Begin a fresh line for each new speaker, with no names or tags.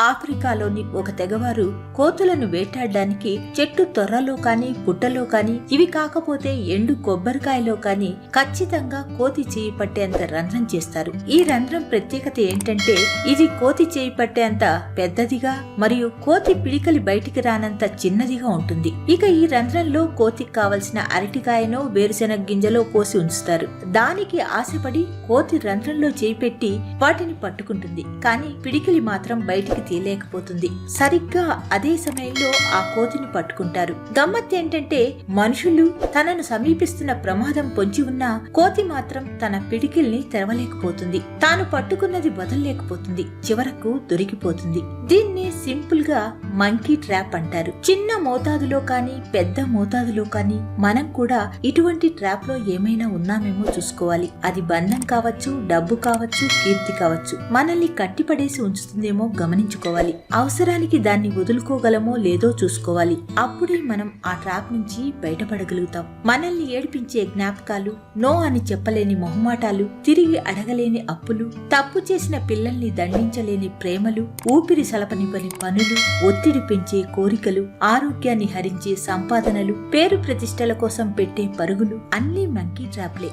ఆఫ్రికాలోని ఒక తెగవారు కోతులను వేటాడడానికి చెట్టు తొర్రలో కాని పుట్టలో కాని ఇవి కాకపోతే ఎండు కొబ్బరికాయలో కాని ఖచ్చితంగా కోతి చేయి పట్టేంత రంధ్రం చేస్తారు. ఈ రంధ్రం ప్రత్యేకత ఏంటంటే ఇది కోతి చేయి పట్టేంత పెద్దదిగా మరియు కోతి పిడికలి బయటికి రానంత చిన్నదిగా ఉంటుంది. ఇక ఈ రంధ్రంలో కోతికి కావలసిన అరటికాయనో వేరుశెనగ గింజలో పోసి ఉంచుతారు. దానికి ఆశపడి కోతి రంధ్రంలో చేయి పెట్టి వాటిని పట్టుకుంటుంది. కానీ పిడికిలి మాత్రం బయటికి తీయలేకపోతుంది. సరిగ్గా అదే సమయంలో ఆ కోతిని పట్టుకుంటారు. గమ్మత్ ఏంటంటే మనుషులు తనను సమీపిస్తున్న ప్రమాదం పొంచి ఉన్నా కోతి మాత్రం తన పిడికిల్ని తెరవలేకపోతుంది. తాను పట్టుకున్నది వదలలేకపోతుంది. చివరకు దొరికిపోతుంది. దీన్ని సింపుల్ గా మంకీ ట్రాప్ అంటారు. చిన్న మోతాదులో కాని పెద్ద మోతాదులో కాని మనం కూడా ఇటువంటి ట్రాప్ లో ఏమైనా ఉన్నామేమో చూసుకోవాలి. అది బంధం కావచ్చు, డబ్బు కావచ్చు, కీర్తి కావచ్చు. మనల్ని కట్టిపడేసి ఉంచుతుందేమో గమనించుకోవాలి. అవసరానికి దాన్ని వదులుకోగలమో లేదో చూసుకోవాలి. అప్పుడే మనం ఆ ట్రాప్ నుంచి బయటపడగలుగుతాం. మనల్ని ఏడిపించే జ్ఞాపకాలు, నో అని చెప్పలేని మొహమాటాలు, తిరిగి అడగలేని అప్పులు, తప్పు చేసిన పిల్లల్ని దండించలేని ప్రేమలు, ఊపిరి సలపనివ్వని పనులు, ఒత్తిడి పెంచే కోరికలు, ఆరోగ్యాన్ని హరించే సంపాదనలు, పేరు ప్రతిష్టల కోసం పెట్టే పరుగులు అన్నీ మంకీ ట్రాప్లే.